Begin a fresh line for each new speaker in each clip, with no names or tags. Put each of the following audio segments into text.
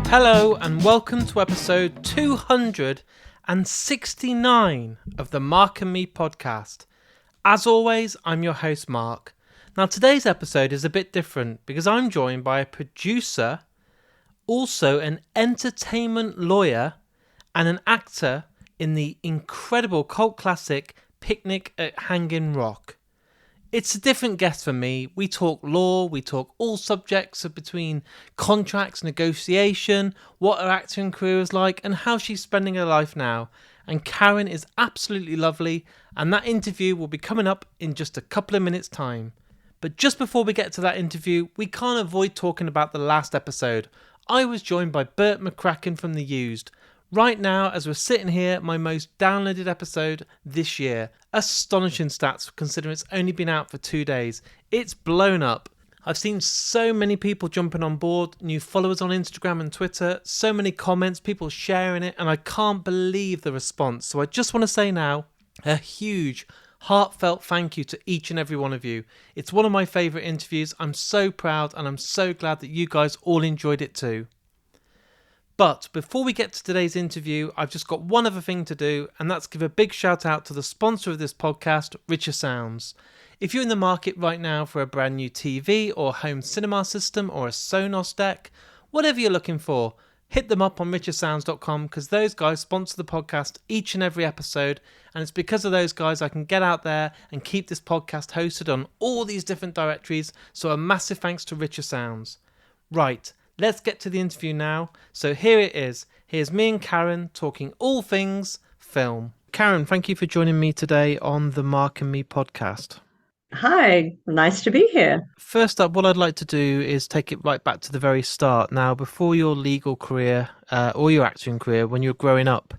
Hello and welcome to episode 269 of the Mark and Me podcast. As always, I'm your host Mark. Now today's episode is a bit different because I'm joined by a producer, also an entertainment lawyer and an actor in the incredible cult classic Picnic at Hanging Rock. It's a different guest for me. We talk law, we talk all subjects between contracts, negotiation, what her acting career is like, and how she's spending her life now. And Karen is absolutely lovely, and that interview will be coming up in just a couple of minutes' time. But just before we get to that interview, we can't avoid talking about the last episode. I was joined by Bert McCracken from The Used. Right now, as we're sitting here, my most downloaded episode this year. Astonishing stats considering it's only been out for 2 days. It's blown up. I've seen so many people jumping on board, new followers on Instagram and Twitter, so many comments, people sharing it, and I can't believe the response. So I just want to say now, a huge, heartfelt thank you to each and every one of you. It's one of my favourite interviews. I'm so proud and I'm so glad that you guys all enjoyed it too. But before we get to today's interview, I've just got one other thing to do, and that's give a big shout out to the sponsor of this podcast, Richer Sounds. If you're in the market right now for a brand new TV or home cinema system or a Sonos deck, whatever you're looking for, hit them up on richersounds.com because those guys sponsor the podcast each and every episode, and it's because of those guys I can get out there and keep this podcast hosted on all these different directories, so a massive thanks to Richer Sounds. Right. Let's get to the interview now. So here it is. Here's me and Karen talking all things film. Karen, thank you for joining me today on the Mark and Me podcast.
Hi, nice to be here.
First up, what I'd like to do is take it right back to the very start. Now, before your legal career or your acting career, when you were growing up,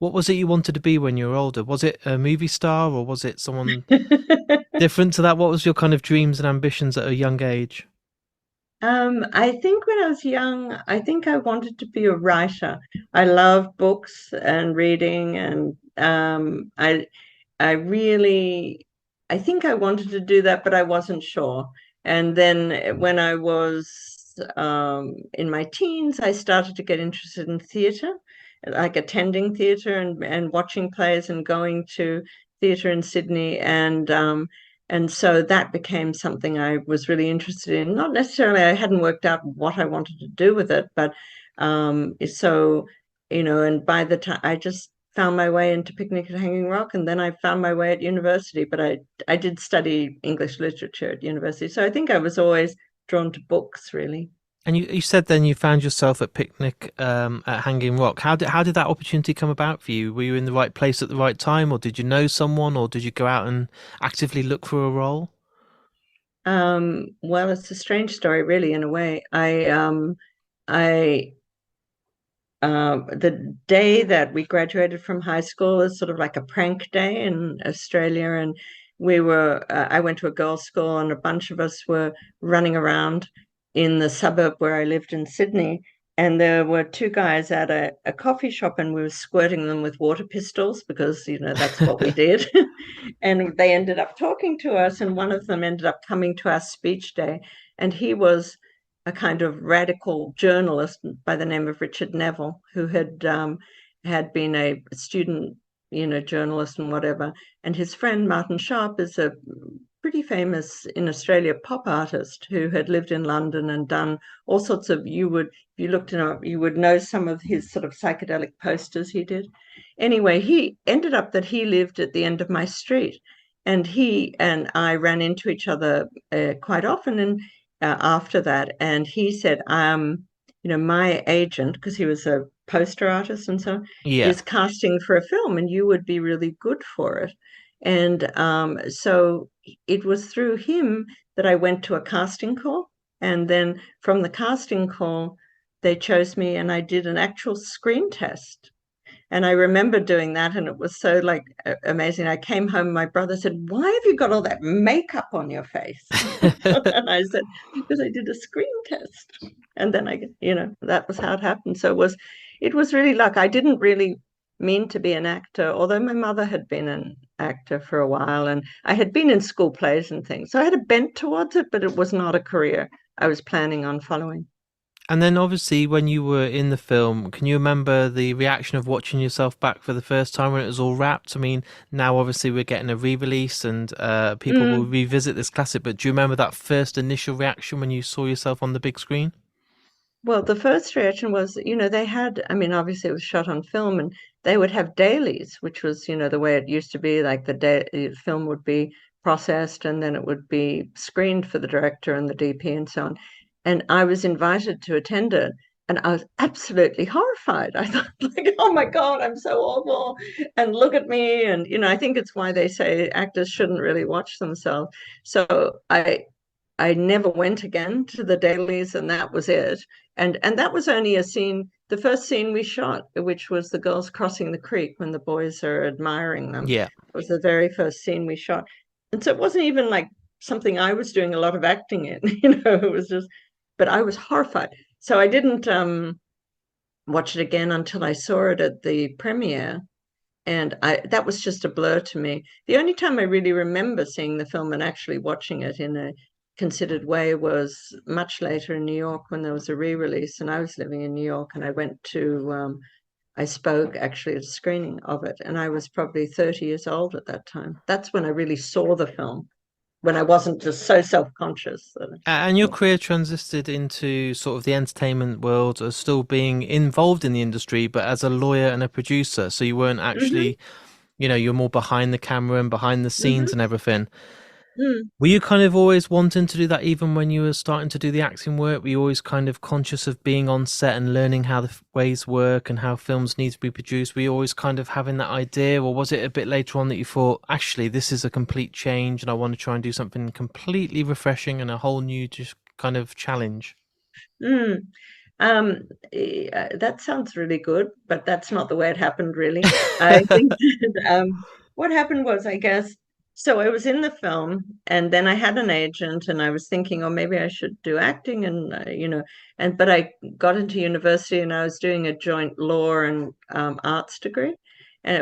what was it you wanted to be when you were older? Was it a movie star or was it someone different to that? What was your kind of dreams and ambitions at a young age?
I think when I was young, I think I wanted to be a writer. I loved books and reading, and I really, I think I wanted to do that, but I wasn't sure. And then when I was in my teens, I started to get interested in theatre, like attending theatre and watching plays and going to theatre in Sydney and so that became something I was really interested in. Not necessarily, I hadn't worked out what I wanted to do with it, but so, and by the time I just found my way into Picnic at Hanging Rock, and then I found my way at university, but I did study English literature at university. So I think I was always drawn to books, really.
And you said then you found yourself at Picnic at Hanging Rock. How did that opportunity come about for you? Were you in the right place at the right time, or did you know someone, or did you go out and actively look for a role?
Well, it's a strange story, really, in a way. I the day that we graduated from high school is sort of like a prank day in Australia, and I went to a girls' school, and a bunch of us were running around in the suburb where I lived in Sydney, and there were two guys at a coffee shop, and we were squirting them with water pistols because, that's what we did. And they ended up talking to us, and one of them ended up coming to our speech day, and he was a kind of radical journalist by the name of Richard Neville, who had been a student, journalist and whatever. And his friend Martin Sharp is a pretty famous in Australia pop artist who had lived in London and done all sorts of, if you looked him up, you would know some of his sort of psychedelic posters he did. Anyway, he ended up that he lived at the end of my street, and he and I ran into each other quite often. And after that, and he said, my agent, because he was a poster artist and so,
Yeah.
is casting for a film, and you would be really good for it. And so it was through him that I went to a casting call, and then from the casting call, they chose me, and I did an actual screen test. And I remember doing that, and it was so amazing. I came home, my brother said, "Why have you got all that makeup on your face?" And I said, "Because I did a screen test." And then that was how it happened. So it was really luck. I didn't really mean to be an actor, although my mother had been an actor for a while, and I had been in school plays and things. So I had a bent towards it, but it was not a career I was planning on following.
And then obviously when you were in the film, can you remember the reaction of watching yourself back for the first time when it was all wrapped? I mean, now obviously we're getting a re-release and people will
Mm.
revisit this classic, but do you remember that first initial reaction when you saw yourself on the big screen?
Well, the first reaction was, they had, I mean, obviously it was shot on film and they would have dailies, which was, the way it used to be, like the film would be processed and then it would be screened for the director and the DP and so on. And I was invited to attend it and I was absolutely horrified. I thought, like, oh my God, I'm so awful. And look at me. And, I think it's why they say actors shouldn't really watch themselves. So I never went again to the dailies, and that was it. And that was only a scene, the first scene we shot, which was the girls crossing the creek when the boys are admiring them.
Yeah.
It was the very first scene we shot. And so it wasn't even like something I was doing a lot of acting in, it was just, but I was horrified. So I didn't watch it again until I saw it at the premiere. And that was just a blur to me. The only time I really remember seeing the film and actually watching it in a considered way was much later in New York when there was a re-release, and I was living in New York, and I spoke actually at a screening of it, and I was probably 30 years old at that time. That's when I really saw the film, when I wasn't just so self-conscious that,
And your career transited into sort of the entertainment world as still being involved in the industry, but as a lawyer and a producer. So you weren't
hmm
actually, you're more behind the camera and behind the scenes and
hmm
everything.
mm.
Were you kind of always wanting to do that even when you were starting to do the acting work? Were you always kind of conscious of being on set and learning how the ways work and how films need to be produced? Were you always kind of having that idea, or was it a bit later on that you thought, actually, this is a complete change and I want to try and do something completely refreshing and a whole new just kind of challenge?
Mm. That sounds really good, but that's not the way it happened, really. I think that, what happened was, I guess, so I was in the film, and then I had an agent, and I was thinking, oh, maybe I should do acting, and but I got into university, and I was doing a joint law and arts degree,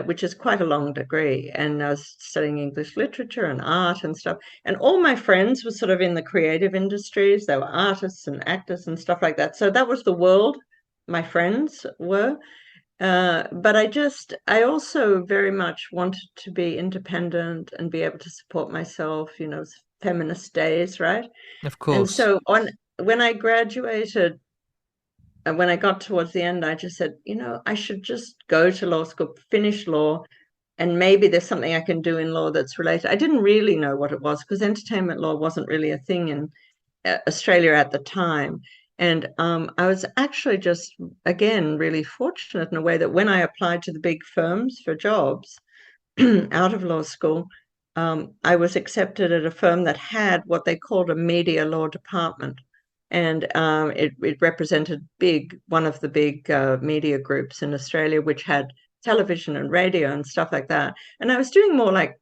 which is quite a long degree, and I was studying English literature and art and stuff. And all my friends were sort of in the creative industries. They were artists and actors and stuff like that. So that was the world my friends were. But I also very much wanted to be independent and be able to support myself, feminist days, right?
Of
And
course.
so when I graduated, and when I got towards the end, I just said, I should just go to law school, finish law, and maybe there's something I can do in law that's related. I didn't really know what it was because entertainment law wasn't really a thing in Australia at the time. And I was actually just, again, really fortunate in a way that when I applied to the big firms for jobs out of law school, I was accepted at a firm that had what they called a media law department. And it represented one of the big media groups in Australia, which had television and radio and stuff like that. And I was doing more like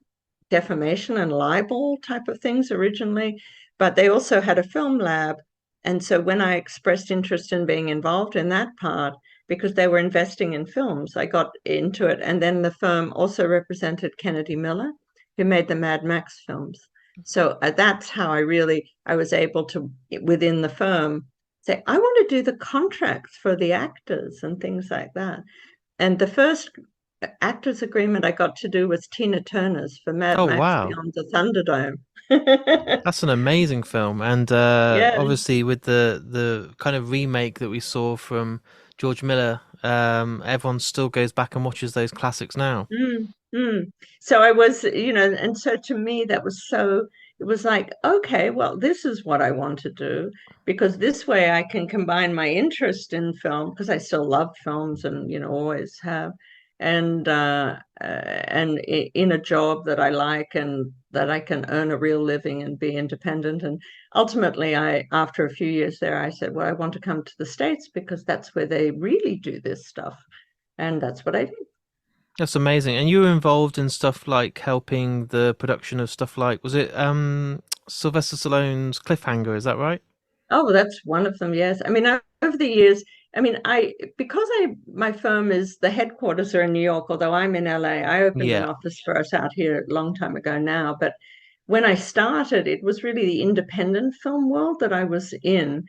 defamation and libel type of things originally, but they also had a film lab. And so when I expressed interest in being involved in that part, because they were investing in films, I got into it. And then the firm also represented Kennedy Miller, who made the Mad Max films. So that's how I was able to, within the firm, say, I want to do the contracts for the actors and things like that. And the first actors agreement I got to do was Tina Turner's for Mad
Oh,
Max
wow.
Beyond the Thunderdome.
That's an amazing film. And
Yeah.
obviously, with the kind of remake that we saw from George Miller, everyone still goes back and watches those classics now.
Mm, mm. So I was, and so to me, it was like, okay, well, this is what I want to do because this way I can combine my interest in film because I still love films and, always have, and in a job that I like and that I can earn a real living and be independent. And ultimately, after a few years there, I said, well, I want to come to the States because that's where they really do this stuff. And that's what I did.
That's amazing. And you were involved in stuff like helping the production of stuff like, was it Sylvester Stallone's Cliffhanger, is that right?
Oh, well, that's one of them. Yes. I mean, over the years, I mean, because my firm is the headquarters are in New York, although I'm in LA. I opened an
Yeah.
office for us out here a long time ago now. But when I started, it was really the independent film world that I was in.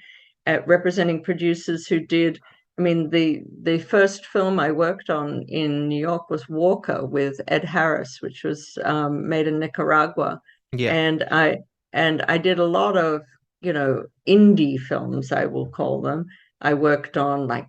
at representing producers who did. I mean, the first film I worked on in New York was Walker with Ed Harris, which was made in Nicaragua,
Yeah.
and I did a lot of indie films, I will call them. I worked on like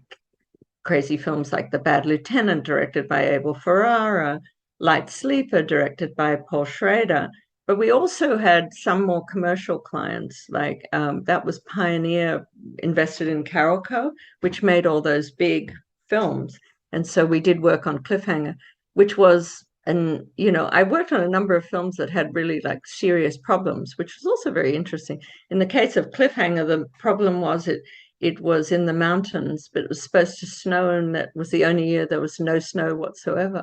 crazy films like The Bad Lieutenant, directed by Abel Ferrara, Light Sleeper, directed by Paul Schrader. But we also had some more commercial clients, like that was Pioneer invested in Carolco, which made all those big films. And so we did work on Cliffhanger, which was, and I worked on a number of films that had really like serious problems, which was also very interesting. In the case of Cliffhanger, the problem was it was in the mountains, but it was supposed to snow, and that was the only year there was no snow whatsoever.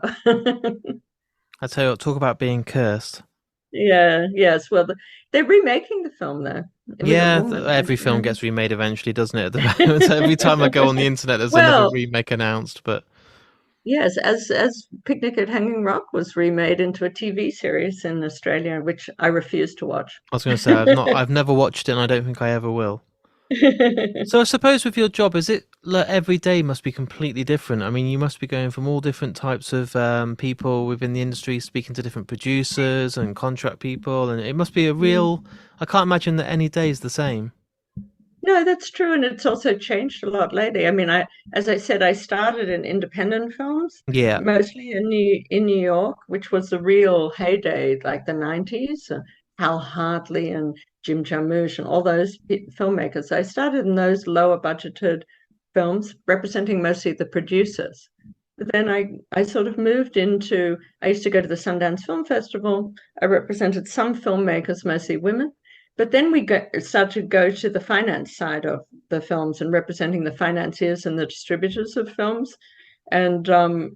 I tell you what, talk about being cursed.
Yeah, yes. Well, they're remaking the film though. With a
Yeah,
woman.
every film gets remade eventually, doesn't it? At the moment, so every time I go on the internet, there's another
Well,
remake announced. But
yes, as Picnic at Hanging Rock was remade into a TV series in Australia, which I refuse to watch.
I was going to say I've never watched it, and I don't think I ever will. So I suppose with your job, is it like every day must be completely different? I mean, you must be going from all different types of people within the industry, speaking to different producers and contract people, and it must be a real. I can't imagine that any day is the same.
No, that's true, and it's also changed a lot lately. I mean, as I said, I started in independent films,
Yeah,
mostly in New York, which was the real heyday, like the 90s. Hal Hartley and Jim Jarmusch and all those filmmakers. I started in those lower budgeted films, representing mostly the producers. But then I sort of moved into. I used to go to the Sundance Film Festival. I represented some filmmakers, mostly women. But then start to go to the finance side of the films and representing the financiers and the distributors of films. And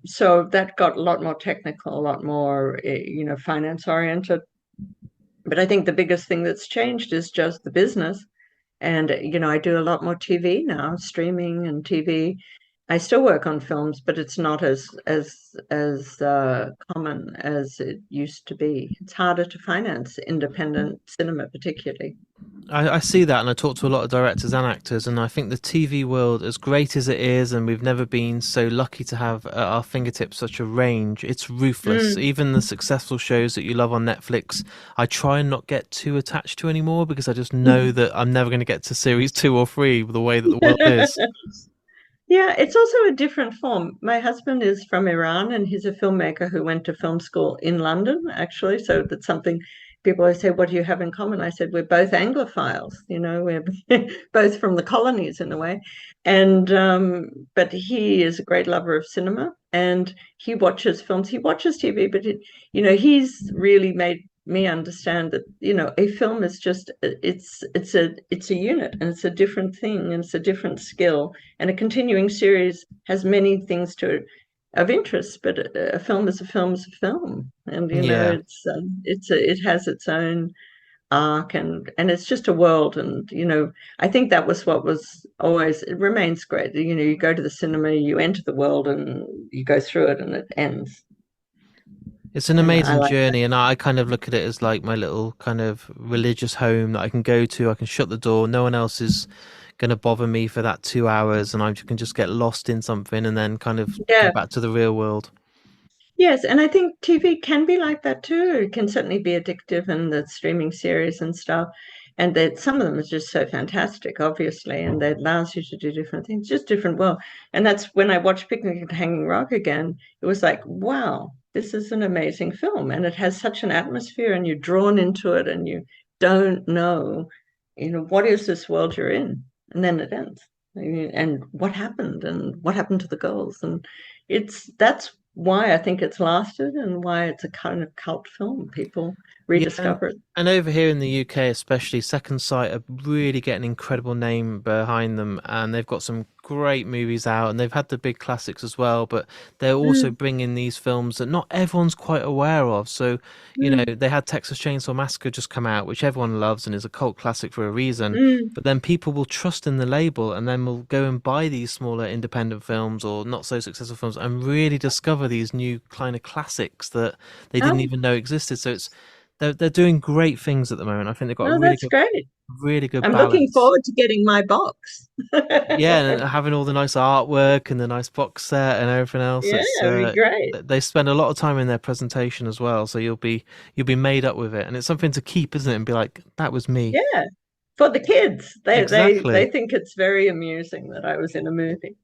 so that got a lot more technical, a lot more, finance oriented. But I think the biggest thing that's changed is just the business. And, I do a lot more TV now, streaming and TV. I still work on films, but it's not as common as it used to be. It's harder to finance independent cinema, particularly.
I see that, and I talk to a lot of directors and actors, and I think the TV world, as great as it is, and we've never been so lucky to have at our fingertips such a range, it's ruthless.
Mm.
Even the successful shows that you love on Netflix, I try and not get too attached to anymore because I just know that I'm never going to get to series 2 or 3 the way that the world is.
Yeah, it's also a different form. My husband is from Iran and he's a filmmaker who went to film school in London, actually. So that's something people always say, what do you have in common? I said, we're both Anglophiles, we're both from the colonies in a way. And but he is a great lover of cinema and he watches films, he watches TV, but he's really made me understand that a film is just it's a unit and it's a different thing and it's a different skill, and a continuing series has many things of interest, but a film is a film is a film, and
Yeah.
it has its own arc, and it's just a world, and I think that was what was always, it remains great. You go to the cinema, you enter the world, and you go through it, and it ends.
It's an
And I
amazing
like that.
journey, and I kind of look at it as like my little kind of religious home that I can go to. I can shut the door. No one else is going to bother me for that 2 hours, and I can just get lost in something and then kind of go
Yeah.
back to the real world.
Yes, and I think TV can be like that too. It can certainly be addictive, and the streaming series and stuff. And that some of them are just so fantastic, obviously, and that allows you to do different things, just different world. And that's when I watched Picnic at Hanging Rock again, it was like, wow, this is an amazing film. And it has such an atmosphere, and you're drawn into it, and you don't know, what is this world you're in? And then it ends. And what happened to the girls? And that's why I think it's lasted and why it's a kind of cult film. People
Yeah,
rediscover it.
and over here in the UK, especially, Second Sight are really getting an incredible name behind them, and they've got some great movies out, and they've had the big classics as well. But they're also
Mm,
bringing these films that not everyone's quite aware of. So,
mm,
they had Texas Chainsaw Massacre just come out, which everyone loves and is a cult classic for a reason.
mm.
But then people will trust in the label, and then will go and buy these smaller independent films or not so successful films, and really discover these new kind of classics that they didn't
Oh,
even know existed. So they're doing great things at the moment. I think they've got a
Oh, that's great.
really good
I'm looking
balance.
forward to getting my box.
Yeah, and having all the nice artwork and the nice box set and everything else.
Yeah,
It's
it'd be great.
they spend a lot of time in their presentation as well, so you'll be made up with it, and it's something to keep, isn't it? And be like, that was me.
Yeah, for the kids. They
Exactly.
think it's very amusing that I was in a movie.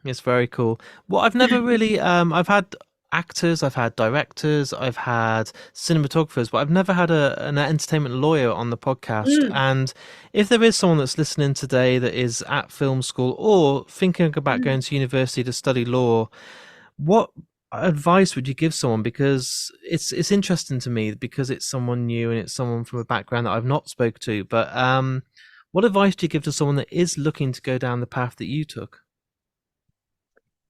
It's very cool. What I've never really I've had actors, I've had directors, I've had cinematographers, but I've never had an entertainment lawyer on the podcast.
Mm,
And if there is someone that's listening today that is at film school or thinking about
mm.
going to university to study law, what advice would you give someone? Because it's interesting to me because it's someone new and it's someone from a background that I've not spoke to. But what advice do you give to someone that is looking to go down the path that you took?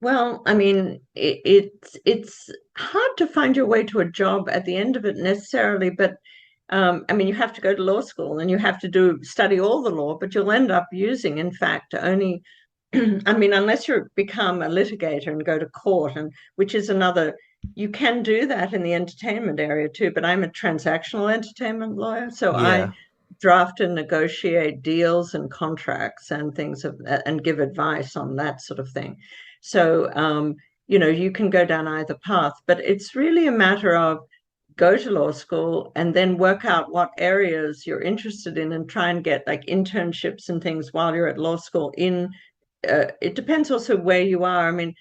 Well, I mean, it's hard to find your way to a job at the end of it necessarily, but I mean, you have to go to law school and you have to do study all the law, but you'll end up using, in fact, only I mean, unless you become a litigator and go to court, and which is another, you can do that in the entertainment area too, but I'm a transactional entertainment lawyer, so I
Yeah.
draft and negotiate deals and contracts and things of and give advice on that sort of thing. So, you can go down either path, but it's really a matter of go to law school and then work out what areas you're interested in and try and get like internships and things while you're at law school in it depends also where you are. I mean,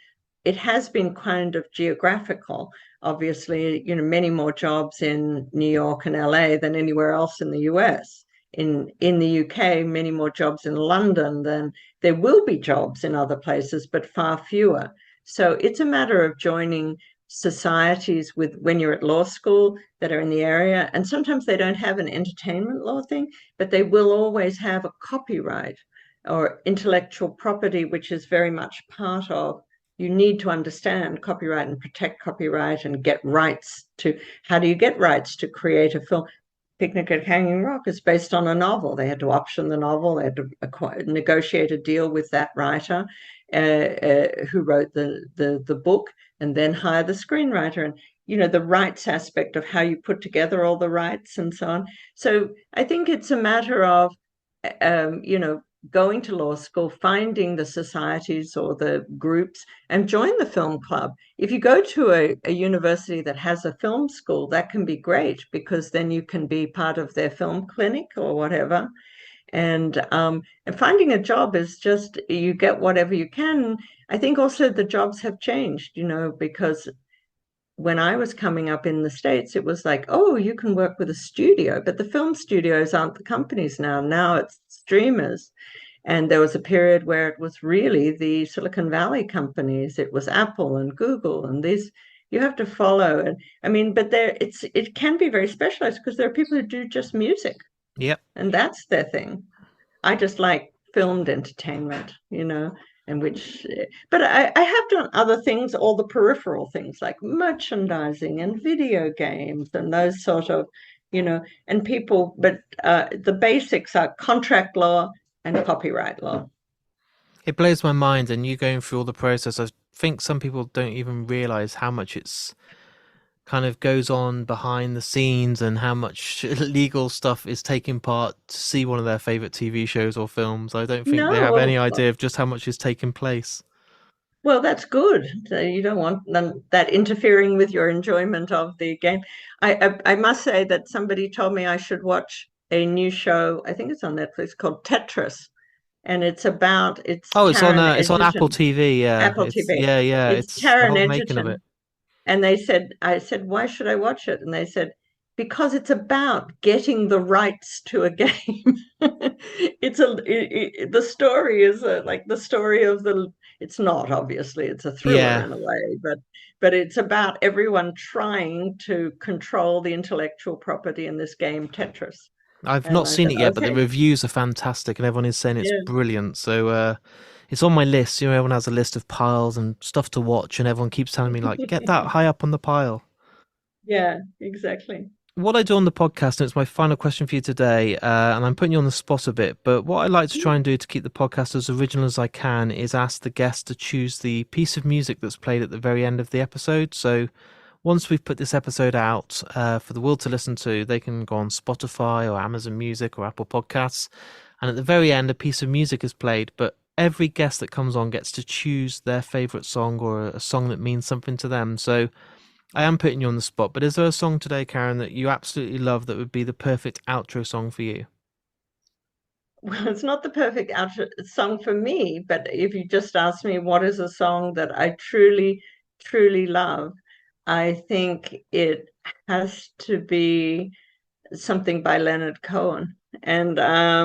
it has been kind of geographical. Obviously, many more jobs in New York and LA than anywhere else in the US. In the UK, many more jobs in London than there will be jobs in other places, but far fewer. So it's a matter of joining societies with when you're at law school that are in the area. And sometimes they don't have an entertainment law thing, but they will always have a copyright or intellectual property, which is very much part of you need to understand copyright and protect copyright and get rights to how do you get rights to create a film. Picnic at Hanging Rock is based on a novel. They had to option the novel. They had to negotiate a deal with that writer who wrote the book, and then hire the screenwriter. And the rights aspect of how you put together all the rights and so on. So I think it's a matter of um, you know going to law school, finding the societies or the groups, and join the film club. If you go to a university that has a film school, that can be great because then you can be part of their film clinic or whatever. And finding a job is just you get whatever you can. I think also the jobs have changed, because when I was coming up in the States, it was like, oh, you can work with a studio, but the film studios aren't the companies now. Now it's streamers. And there was a period where it was really the Silicon Valley companies. It was Apple and Google and these you have to follow. And I mean, but it can be very specialized because there are people who do just music
Yep.
and that's their thing. I just like filmed entertainment, and but I have done other things, all the peripheral things like merchandising and video games and those sort of, and people, but the basics are contract law and copyright law.
It blows my mind, and you going through all the process. I think some people don't even realize how much it's kind of goes on behind the scenes and how much legal stuff is taking part to see one of their favorite TV shows or films. I don't think they
No,
have any idea of just how much is taking place.
well, that's good. So you don't want that interfering with your enjoyment of the game. I must say that somebody told me I should watch a new show. I think it's on Netflix called Tetris, and it's
Oh,
Taron
it's on Apple
Egerton,
TV. Yeah,
Apple TV.
yeah.
It's
It's the
Taron
whole making of
Egerton,
it.
and I said, why should I watch it? And they said, because it's about getting the rights to a game. The story is like the story of it's not obviously, it's a thriller
Yeah,
in a way, but it's about everyone trying to control the intellectual property in this game, Tetris.
I've
And
not
I
seen
said,
it yet, but the
okay,
reviews are fantastic, and everyone is saying it's
yeah,
brilliant. So it's on my list. You know, everyone has a list of piles and stuff to watch, and everyone keeps telling me like, get that high up on the pile.
yeah, exactly.
What I do on the podcast, and it's my final question for you today, and I'm putting you on the spot a bit, but what I like to try and do to keep the podcast as original as I can is ask the guest to choose the piece of music that's played at the very end of the episode. So, once we've put this episode out for the world to listen to, they can go on Spotify or Amazon Music or Apple Podcasts. And at the very end, a piece of music is played, but every guest that comes on gets to choose their favourite song or a song that means something to them. So I am putting you on the spot, but is there a song today, Karen, that you absolutely love that would be the perfect outro song for you?
Well, it's not the perfect outro song for me, but if you just ask me what is a song that I truly, truly love, I think it has to be something by Leonard Cohen. And I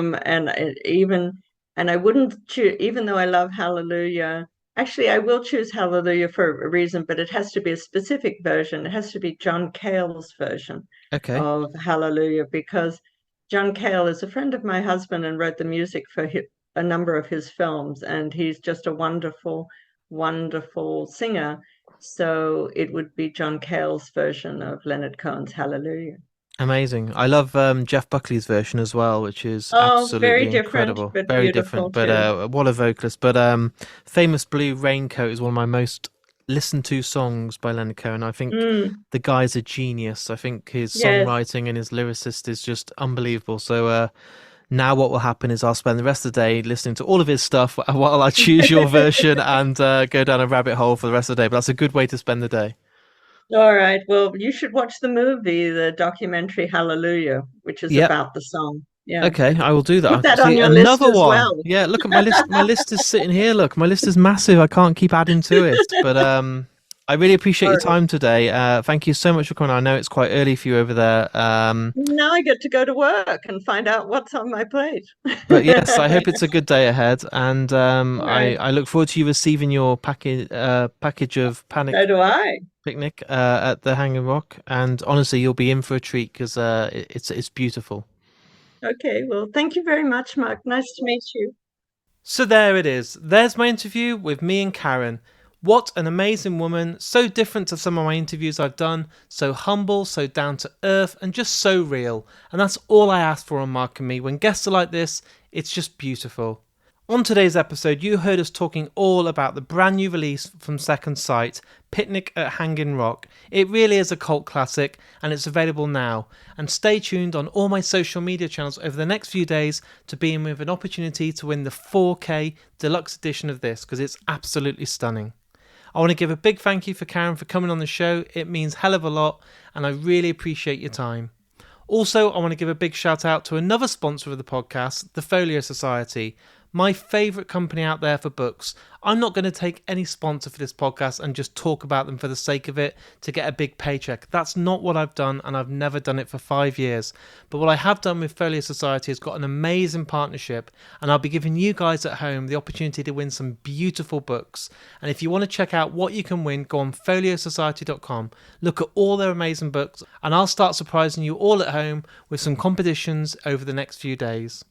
wouldn't choose, even though I love Hallelujah. Actually, I will choose Hallelujah for a reason, but it has to be a specific version. It has to be John Cale's version
Okay.
of Hallelujah, because John Cale is a friend of my husband and wrote the music for a number of his films, and he's just a wonderful, wonderful singer. So it would be John Cale's version of Leonard Cohen's Hallelujah.
Amazing. I love Jeff Buckley's version as well, which is
Oh, very
absolutely
different,
incredible.
but
Very
beautiful
different, but
too.
what a vocalist. But Famous Blue Raincoat is one of my most listened to songs by Leonard Cohen. I think
Mm,
the guy's a genius. I think his
yes.
songwriting and his lyricist is just unbelievable. So now what will happen is I'll spend the rest of the day listening to all of his stuff while I choose your version and go down a rabbit hole for the rest of the day. But that's a good way to spend the day.
All right. Well, you should watch the movie, the documentary Hallelujah, which is
Yep.
about the song. Yeah.
Okay, I will do
Put
that.
that on
See,
your list
another
as
one.
well.
Yeah, look at my list. My list is sitting here. Look, my list is massive. I can't keep adding to it. But I really appreciate
All
your
right.
time today. Thank you so much for coming. I know it's quite early for you over there.
Now I get to go to work and find out what's on my plate.
But yes, I hope it's a good day ahead, and
All right.
I look forward to you receiving your package of
So
Panic
do I.
Picnic at the Hanging Rock. And honestly, you'll be in for a treat because it's beautiful.
Okay. Well, thank you very much, Mark. Nice to meet you.
So there it is. There's my interview with me and Karen. What an amazing woman, so different to some of my interviews I've done, so humble, so down to earth, and just so real. And that's all I ask for on Mark and Me. When guests are like this, it's just beautiful. On today's episode, you heard us talking all about the brand new release from Second Sight, Picnic at Hanging Rock. It really is a cult classic and it's available now. And stay tuned on all my social media channels over the next few days to be in with an opportunity to win the 4K deluxe edition of this because it's absolutely stunning. I want to give a big thank you for Karen for coming on the show. It means hell of a lot and I really appreciate your time. Also, I want to give a big shout out to another sponsor of the podcast, the Folio Society, my favourite company out there for books. I'm not going to take any sponsor for this podcast and just talk about them for the sake of it to get a big paycheck. That's not what I've done, and I've never done it for 5 years. But what I have done with Folio Society has got an amazing partnership, and I'll be giving you guys at home the opportunity to win some beautiful books. And if you want to check out what you can win, go on foliosociety.com, look at all their amazing books, and I'll start surprising you all at home with some competitions over the next few days.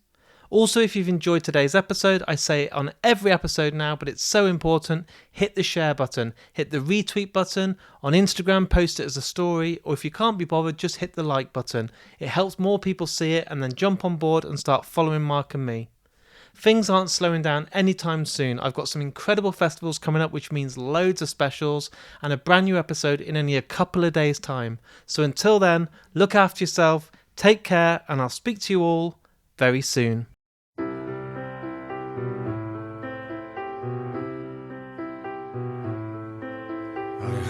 Also, if you've enjoyed today's episode, I say it on every episode now, but it's so important, hit the share button, hit the retweet button, on Instagram post it as a story, or if you can't be bothered, just hit the like button. It helps more people see it and then jump on board and start following Mark and me. Things aren't slowing down anytime soon. I've got some incredible festivals coming up, which means loads of specials and a brand new episode in only a couple of days' time. So until then, look after yourself, take care, and I'll speak to you all very soon.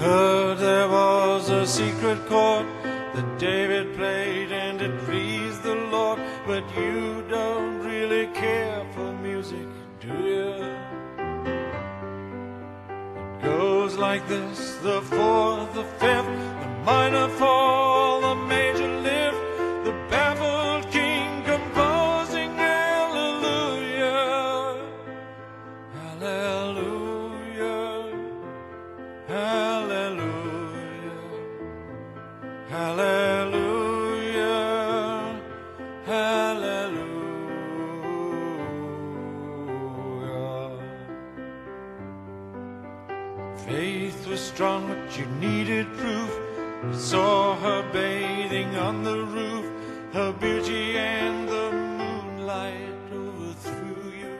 Heard there was a secret chord that David played and it pleased the Lord, but you don't really care for music, do you? It goes like this: the fourth, the fifth, the minor fall, the major lift, the baffled king composing hallelujah, hallelujah, hallelujah, hallelujah, hallelujah. Faith was strong, but you needed proof. You saw her bathing on the roof, her beauty and the moonlight overthrew you.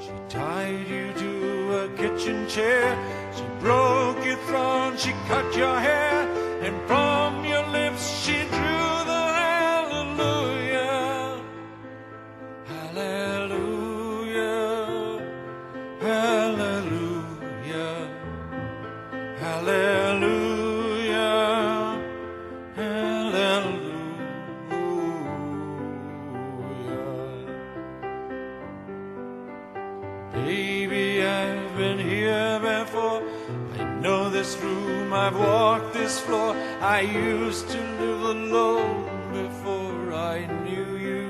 She tied you to a kitchen chair. She broke your throne, she cut your hair, and from your lips she drew the hallelujah. Hallelujah. Hallelujah. Hallelujah. Hallelujah. Baby, I've been here before. I know this room, I've walked this floor. I used to live alone before I knew you.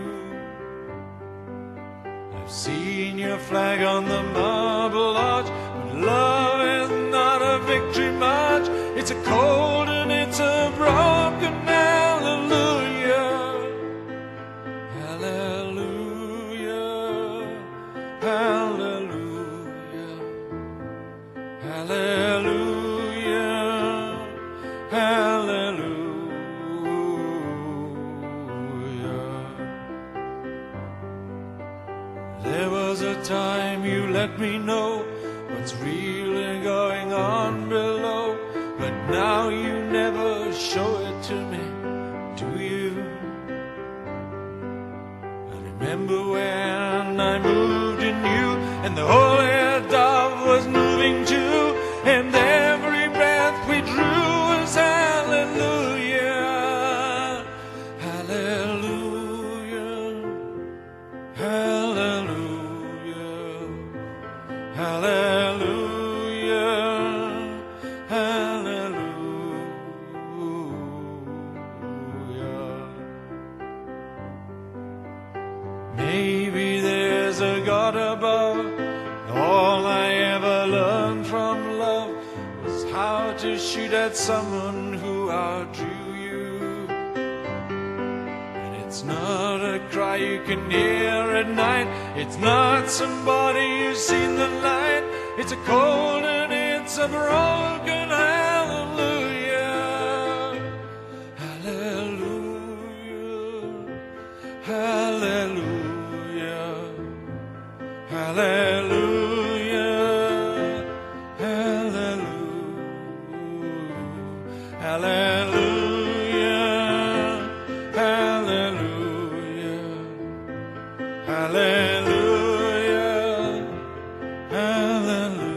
I've seen your flag on the marble arch, but love is not a victory march. It's a cold and it's a broken hallelujah. Hallelujah. Hallelujah. Hallelujah. Hallelujah. There was a time you let me know what's really going on below, but now you never show it to me, do you? I remember when I moved in you, and the holy dove was moving too, and every breath we drew was hallelujah. Hallelujah. Hallelujah. Hallelujah. Hallelujah. Maybe there's a God above. All I ever learned from love was how to shoot at someone who outdrew you. And it's not a cry you can hear at night. It's not somebody who's seen the light. It's a cold and it's a broken hallelujah. Hallelujah. Hallelujah. Hallelujah. Hallelujah. Hallelujah. Hallelujah. Hallelujah. Hallelujah.